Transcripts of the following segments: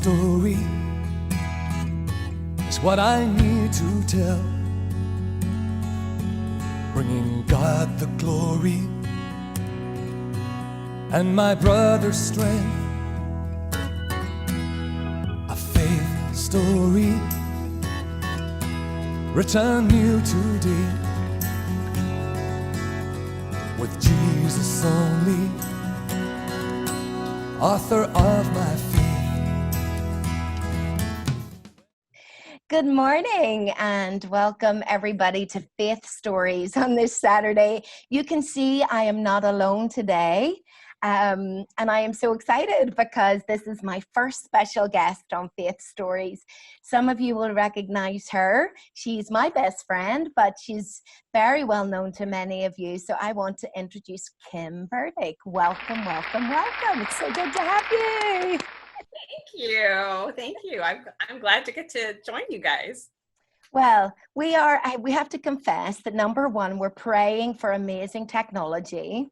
story is what I need to tell, bringing God the glory and my brother's strength. A faith story written new today, with Jesus only, author of my faith. Good morning and welcome everybody to Faith Stories on this Saturday. You can see I am not alone today. And I am so excited because this is my first special guest on Faith Stories. Some of you will recognize her. She's my best friend, but she's very well known to many of you. So I want to introduce Kim Burdick. Welcome, welcome, welcome. It's so good to have you. Thank you. I'm glad to get to join you guys. Well, we have to confess that number one, we're praying for amazing technology.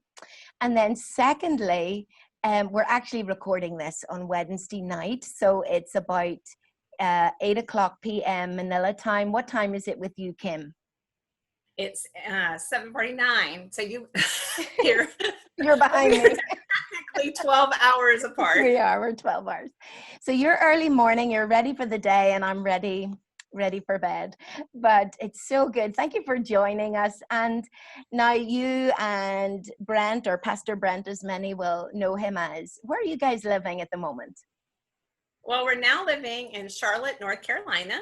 And then secondly, we're actually recording this on Wednesday night. So it's about 8:00 p.m. Manila time. What time is it with you, Kim? It's 7:49. So you're behind me. Technically 12 hours apart. We're 12 hours. So you're early morning, you're ready for the day, and I'm ready for bed. But it's so good. Thank you for joining us. And now you and Brent, or Pastor Brent, as many will know him as, where are you guys living at the moment? Well, we're now living in Charlotte, North Carolina,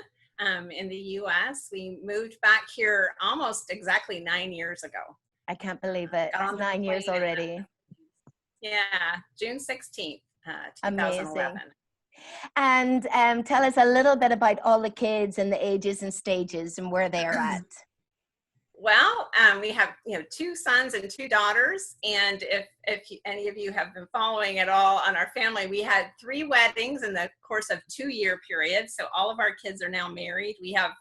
in the U.S. We moved back here almost exactly 9 years ago. I can't believe it. It's 9 years already. Yeah, June 16th, 2011. Amazing. And tell us a little bit about all the kids and the ages and stages and where they are at. Well, we have 2 sons and 2 daughters, and if any of you have been following at all on our family, we had 3 weddings in the course of 2-year period. So all of our kids are now married. We have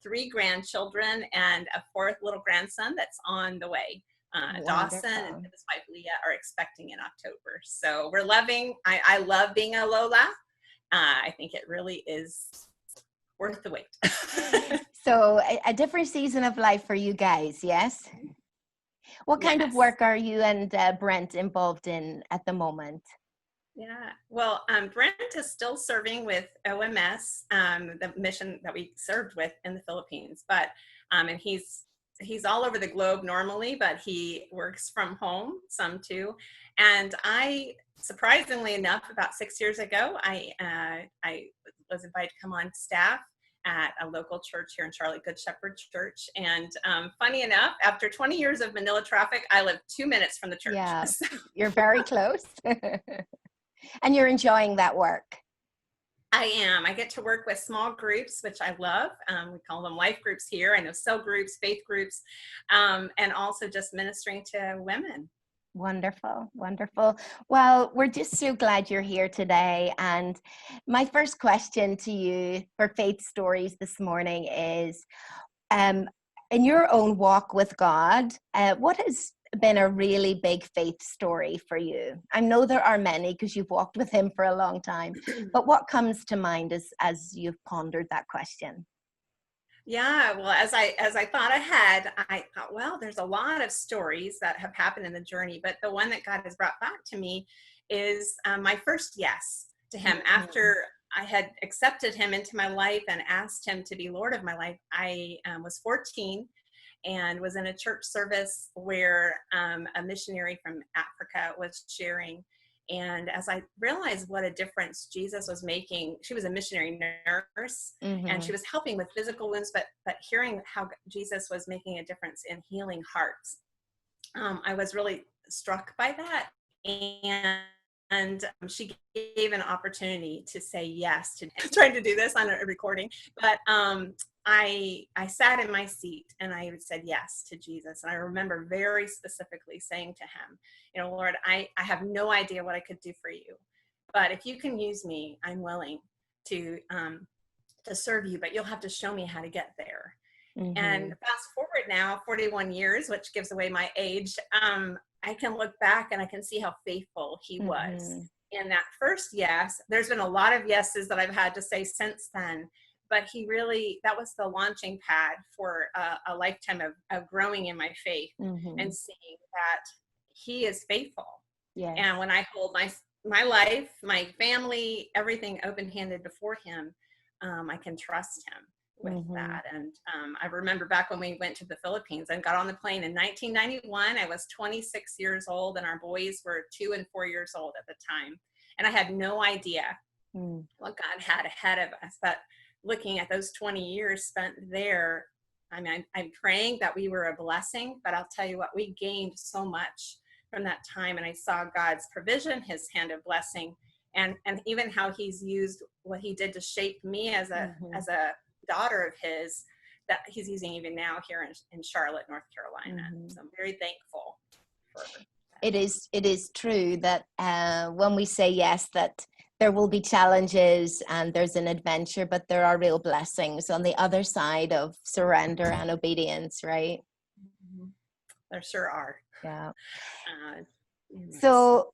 3 grandchildren and a 4th little grandson that's on the way. Dawson and his wife Leah are expecting in October. So we're loving. I love being a Lola. I think it really is worth the wait. So a different season of life for you guys, yes? What kind of work are you and Brent involved in at the moment? Yeah, well, Brent is still serving with OMS, the mission that we served with in the Philippines, but and he's all over the globe normally, but he works from home some too. And I, surprisingly enough, about 6 years ago, I was invited to come on staff at a local church here in Charlotte, Good Shepherd Church. And funny enough, after 20 years of Manila traffic, I live 2 minutes from the church. Yeah, you're very close. And you're enjoying that work. I am. I get to work with small groups, which I love. We call them life groups here. I know cell groups, faith groups, and also just ministering to women. Wonderful, wonderful. Well, we're just so glad you're here today. And my first question to you for Faith Stories this morning is, in your own walk with God, what has been a really big faith story for you? I know there are many because you've walked with him for a long time, but what comes to mind as you've pondered that question? Yeah, well, as I thought ahead, I thought, well, there's a lot of stories that have happened in the journey, but the one that God has brought back to me is my first yes to him. Mm-hmm. After I had accepted him into my life and asked him to be Lord of my life, I was 14 and was in a church service where a missionary from Africa was sharing. And as I realized what a difference Jesus was making, she was a missionary nurse, mm-hmm. and she was helping with physical wounds, but hearing how Jesus was making a difference in healing hearts, I was really struck by that. And she gave an opportunity to say yes to trying to do this on a recording, but I sat in my seat and I said yes to Jesus. And I remember very specifically saying to him, Lord, I have no idea what I could do for you, but if you can use me, I'm willing to serve you, but you'll have to show me how to get there. Mm-hmm. And fast forward now, 41 years, which gives away my age, I can look back and I can see how faithful he was. in that first yes. There's been a lot of yeses that I've had to say since then, but that was the launching pad for a lifetime of growing in my faith and seeing that he is faithful. Yes. And when I hold my life, my family, everything open-handed before him, I can trust him with that. And I remember back when we went to the Philippines and got on the plane in 1991, I was 26 years old and our boys were 2 and 4 years old at the time. And I had no idea what God had ahead of us. But looking at those 20 years spent there, I mean, I'm praying that we were a blessing, but I'll tell you what, we gained so much from that time. And I saw God's provision, his hand of blessing, and even how he's used what he did to shape me as a daughter of his, that he's using even now here in Charlotte, North Carolina. So I'm very thankful for that. It is true that when we say yes, that there will be challenges and there's an adventure, but there are real blessings on the other side of surrender and obedience, right? There sure are. Yeah. Yes. So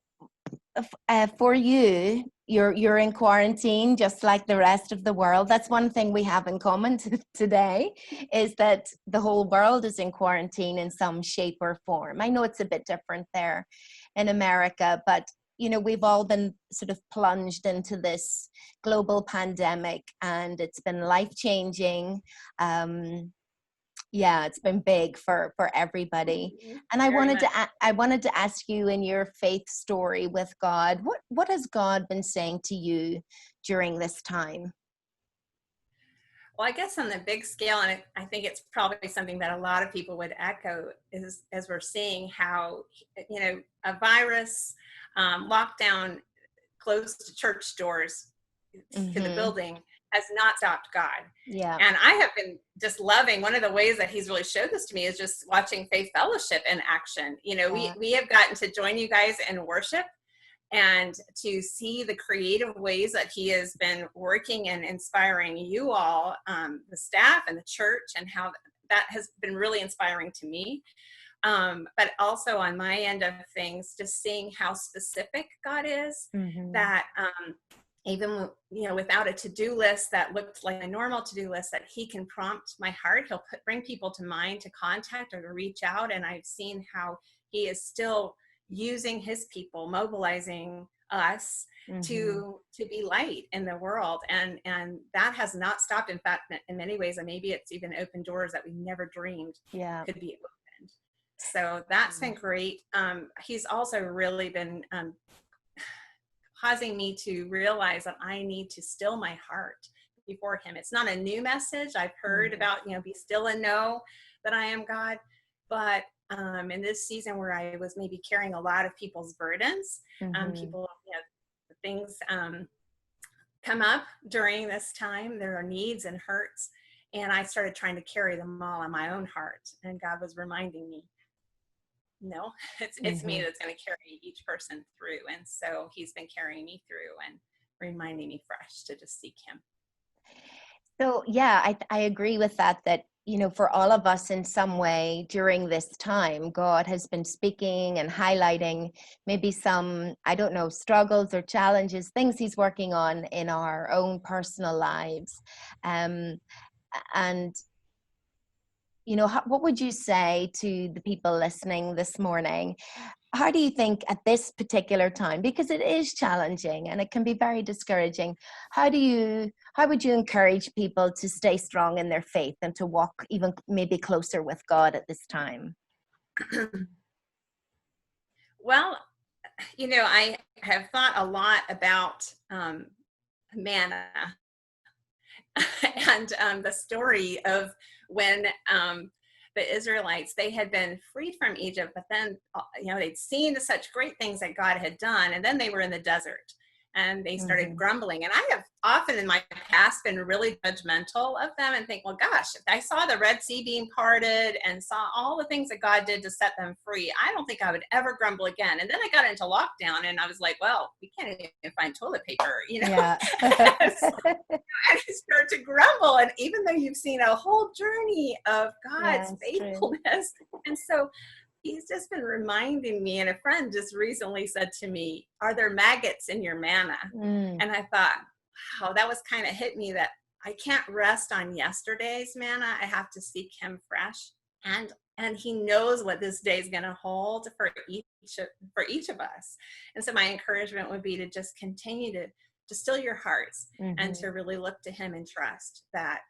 for you, you're in quarantine just like the rest of the world. That's one thing we have in common today, is that the whole world is in quarantine in some shape or form. I know it's a bit different there in America, but you know, we've all been sort of plunged into this global pandemic, and it's been life-changing. Yeah, it's been big for everybody. And I wanted to ask you, in your faith story with God, what has God been saying to you during this time? Well, I guess on the big scale, and I think it's probably something that a lot of people would echo, is as we're seeing how, you know, a virus, lockdown, closed church doors to the building has not stopped God. Yeah. And I have been just loving, one of the ways that he's really showed this to me is just watching Faith Fellowship in action. You know, we have gotten to join you guys in worship and to see the creative ways that he has been working and inspiring you all, the staff and the church, and how that has been really inspiring to me. But also on my end of things, just seeing how specific God is, that even, you know, without a to-do list that looked like a normal to-do list, that he can prompt my heart. He'll bring people to mind to contact or to reach out. And I've seen how he is still using his people, mobilizing us to be light in the world. And that has not stopped. In fact, in many ways, and maybe it's even opened doors that we never dreamed could be opened. So that's been great. He's also really been causing me to realize that I need to still my heart before him. It's not a new message. I've heard about, you know, be still and know that I am God. But in this season where I was maybe carrying a lot of people's burdens, people, you know, things come up during this time. There are needs and hurts. And I started trying to carry them all on my own heart. And God was reminding me, no, it's me that's going to carry each person through. And so he's been carrying me through and reminding me fresh to just seek him. So yeah, I agree with that, you know, for all of us in some way during this time, God has been speaking and highlighting maybe some, I don't know, struggles or challenges, things he's working on in our own personal lives. And you know, what would you say to the people listening this morning? How do you think at this particular time, because it is challenging and it can be very discouraging, how would you encourage people to stay strong in their faith and to walk even maybe closer with God at this time? Well, you know, I have thought a lot about manna and the story of when the Israelites, they had been freed from Egypt, but then, you know, they'd seen such great things that God had done, and then they were in the desert and they started grumbling. And I have often in my past been really judgmental of them and think, well, gosh, if I saw the Red Sea being parted and saw all the things that God did to set them free, I don't think I would ever grumble again. And then I got into lockdown and I was like, well, we can't even find toilet paper, you know. Yeah. So I start to grumble. And even though you've seen a whole journey of God's faithfulness, and so, he's just been reminding me, and a friend just recently said to me, are there maggots in your manna? Mm. And I thought, wow, that was kind of hit me, that I can't rest on yesterday's manna. I have to seek him fresh. And he knows what this day is going to hold for each of us. And so my encouragement would be to just continue to still your hearts, and to really look to him and trust that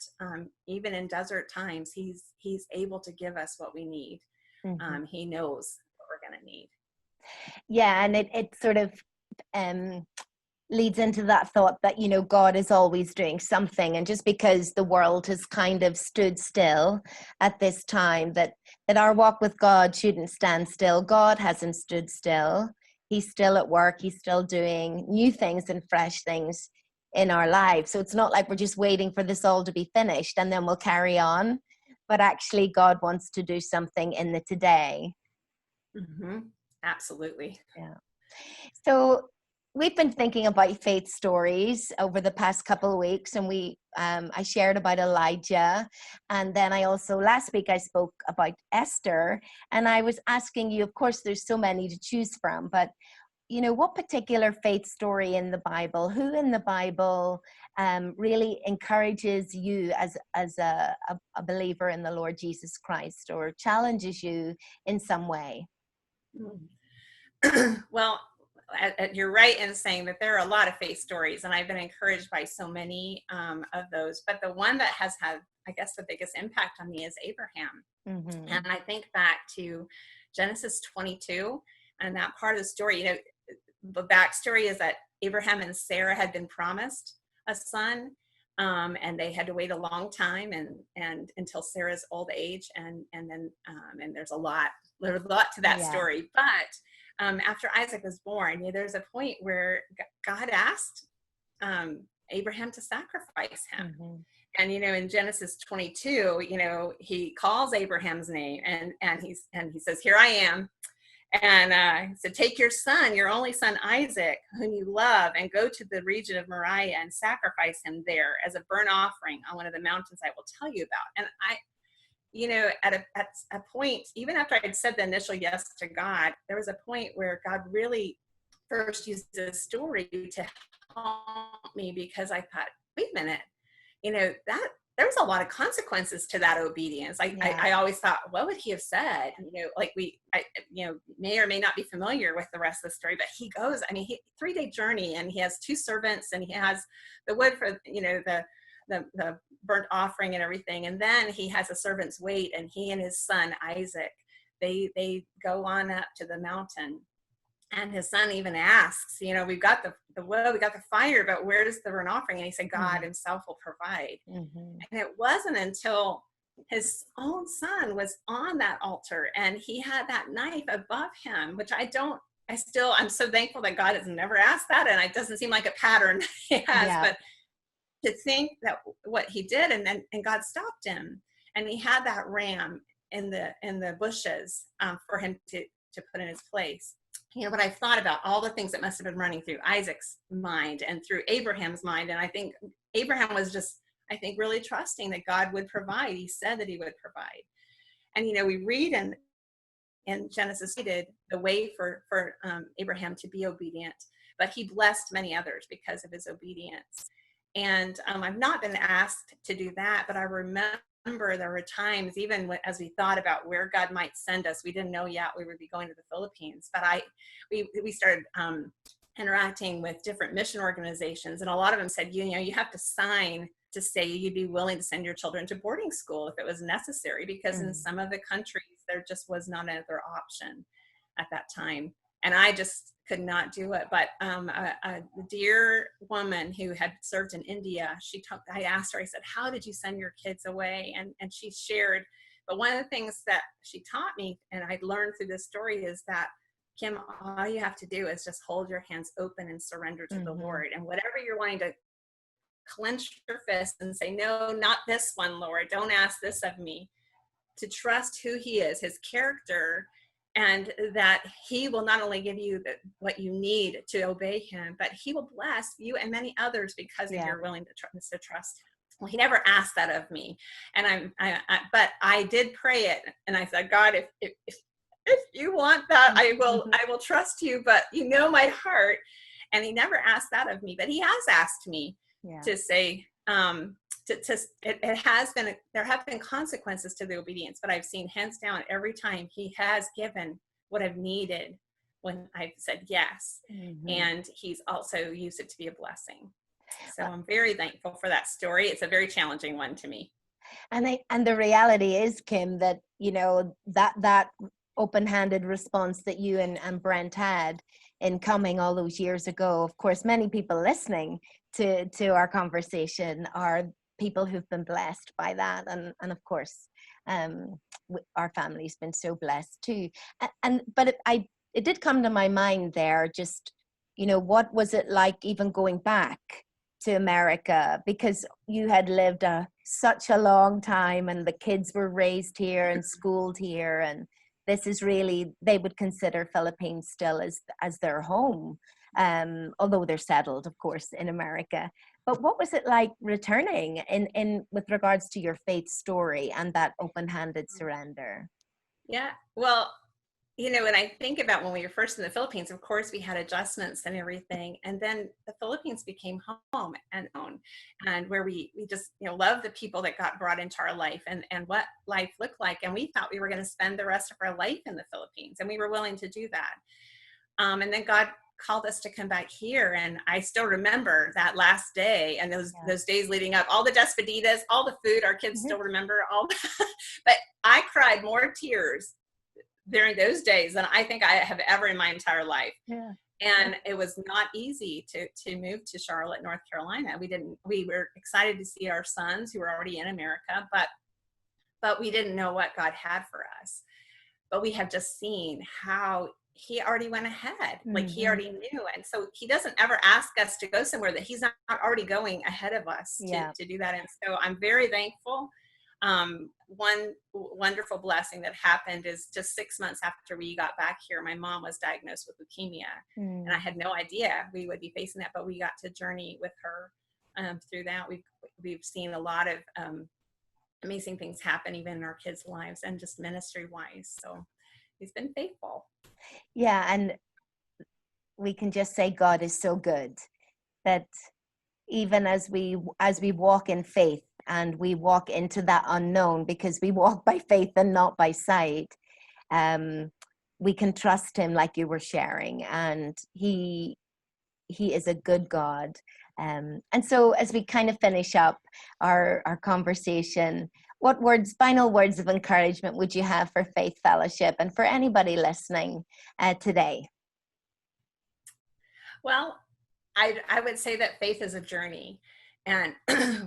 even in desert times, he's able to give us what we need. He knows what we're going to need. Yeah, and it sort of leads into that thought that, you know, God is always doing something, and just because the world has kind of stood still at this time, that our walk with God shouldn't stand still. God hasn't stood still. He's still at work. He's still doing new things and fresh things in our lives. So it's not like we're just waiting for this all to be finished and then we'll carry on, but actually God wants to do something in the today. Absolutely. Yeah. So we've been thinking about faith stories over the past couple of weeks, and I shared about Elijah, and then I also last week I spoke about Esther, and I was asking you, of course there's so many to choose from, but you know, what particular faith story in the Bible, who in the Bible really encourages you as a believer in the Lord Jesus Christ, or challenges you in some way? Well, you're right in saying that there are a lot of faith stories, and I've been encouraged by so many of those. But the one that has had, I guess, the biggest impact on me is Abraham. And I think back to Genesis 22, and that part of the story. You know, the backstory is that Abraham and Sarah had been promised a son, and they had to wait a long time, and until Sarah's old age, and then there's a lot to that story. But after Isaac was born, there's a point where God asked Abraham to sacrifice him. And, in Genesis 22, he calls Abraham's name, and he says, here I am. And he said, take your son, your only son, Isaac, whom you love, and go to the region of Moriah and sacrifice him there as a burnt offering on one of the mountains I will tell you about. And at a point, even after I had said the initial yes to God, there was a point where God really first used this story to help me, because I thought, wait a minute, that there was a lot of consequences to that obedience. I always thought, what would he have said? I may or may not be familiar with the rest of the story, but he goes, 3-day journey, and he has 2 servants, and he has the wood for, the burnt offering and everything. And then he has a servant's weight, and he and his son, Isaac, they go on up to the mountain. And his son even asks, we've got the wood, we got the fire, but where's the burnt offering? And he said, God himself will provide. And it wasn't until his own son was on that altar, and he had that knife above him, which I'm so thankful that God has never asked that. And it doesn't seem like a pattern he has, but to think that what he did, and God stopped him, and he had that ram in the bushes for him to put in his place. But I've thought about all the things that must have been running through Isaac's mind and through Abraham's mind. And I think Abraham was just, really trusting that God would provide. He said that he would provide. And, we read in Genesis, he did the way for Abraham to be obedient, but he blessed many others because of his obedience. And I've not been asked to do that, but I remember there were times, even as we thought about where God might send us, we didn't know yet we would be going to the Philippines, but we started interacting with different mission organizations, and a lot of them said, you have to sign to say you'd be willing to send your children to boarding school if it was necessary, because in some of the countries there just was not another option at that time. And I just could not do it. But a dear woman who had served in India, I asked her, I said, how did you send your kids away? And she shared, but one of the things that she taught me, and I learned through this story, is that, Kim, all you have to do is just hold your hands open and surrender to the Lord. And whatever you're wanting to clench your fist and say, no, not this one, Lord, don't ask this of me, to trust who he is, his character, and that he will not only give you what you need to obey him, but he will bless you and many others because of your willingness to trust him. Well, he never asked that of me, and but I did pray it, and I said, God, if if you want that, I will trust you, but you know my heart. And he never asked that of me, but he has asked me to say, it has been, there have been consequences to the obedience, but I've seen hands down every time he has given what I've needed when I've said yes. And he's also used it to be a blessing. So I'm very thankful for that story. It's a very challenging one to me. And the reality is, Kim, that, you know, that open-handed response that you and Brent had in coming all those years ago, of course, many people listening to our conversation are people who've been blessed by that. And of course, our family's been so blessed too. But it did come to my mind there, just, you know, what was it like even going back to America, because you had lived such a long time and the kids were raised here and schooled here, and this is really, they would consider Philippines still as their home, although they're settled, of course, in America. But what was it like returning in with regards to your faith story and that open-handed surrender? Yeah, well, you know, when I think about when we were first in the Philippines, of course, we had adjustments and everything. And then the Philippines became home and own, and where we just, you know, loved the people that got brought into our life and what life looked like. And we thought we were going to spend the rest of our life in the Philippines, and we were willing to do that. And then God called us to come back here. And I still remember that last day and those days leading up, all the despedidas, all the food, our kids still remember all that. But I cried more tears during those days than I think I have ever in my entire life. Yeah. And it was not easy to move to Charlotte, North Carolina. We were excited to see our sons who were already in America, but we didn't know what God had for us. But we have just seen how he already went ahead, like he already knew. And so he doesn't ever ask us to go somewhere that he's not already going ahead of us to do that. And so I'm very thankful. One wonderful blessing that happened is just 6 months after we got back here, my mom was diagnosed with leukemia, and I had no idea we would be facing that, but we got to journey with her through that. We've seen a lot of amazing things happen even in our kids' lives and just ministry wise. So he's been faithful. Yeah, and we can just say God is so good that even as we walk in faith and we walk into that unknown, because we walk by faith and not by sight, we can trust him, like you were sharing, and he is a good God. And so as we kind of finish up our conversation, what final words of encouragement would you have for Faith Fellowship and for anybody listening today? Well, I would say that faith is a journey, and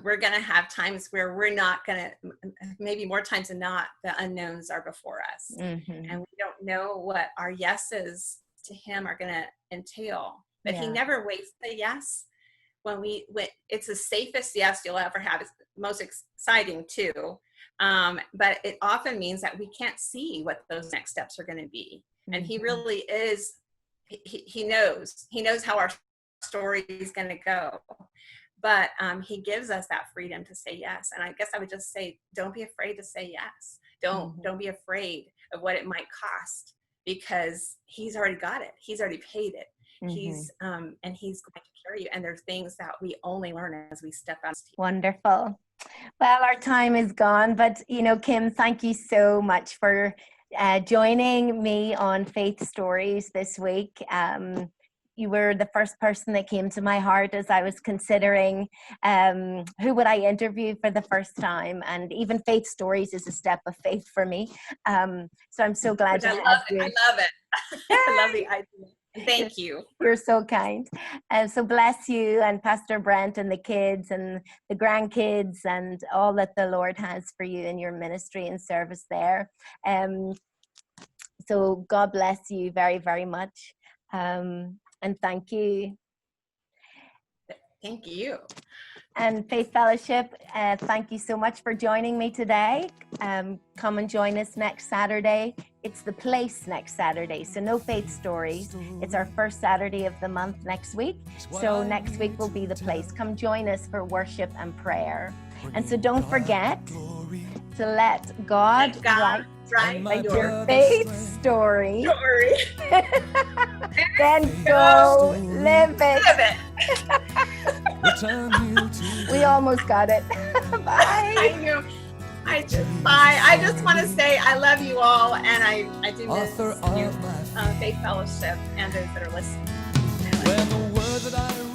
we're going to have times where we're not going to, maybe more times than not, the unknowns are before us, and we don't know what our yeses to him are going to entail. But he never wastes a yes. When it's the safest yes you'll ever have. It's most exciting too, but it often means that we can't see what those next steps are going to be, and he really is. He knows how our story is going to go, but he gives us that freedom to say yes. And I guess I would just say, don't be afraid to say yes. Don't be afraid of what it might cost, because he's already got it. He's already paid it. He's and he's going to carry you. And there's things that we only learn as we step out. Wonderful. Well, our time is gone, but Kim, thank you so much for joining me on Faith Stories this week. You were the first person that came to my heart as I was considering who would I interview for the first time, and even Faith Stories is a step of faith for me. So I'm so glad to have you. I love it. I love the idea. Thank you. You're so kind. And so bless you and Pastor Brent and the kids and the grandkids and all that the Lord has for you in your ministry and service there. So God bless you very, very much. And thank you. Thank you. And Faith Fellowship, thank you so much for joining me today. Come and join us next Saturday. It's the place next Saturday, so no Faith Stories. It's our first Saturday of the month next week. So next week will be the place. Come join us for worship and prayer. And so don't forget to let God write right? And my Your Your brother's faith strength. story. story. Then go live it. Live it. Return you to We almost got it. Bye. I knew. I just want to say I love you all, and I do miss author you, of my faith. Faith Fellowship, and those that are listening. When the word that I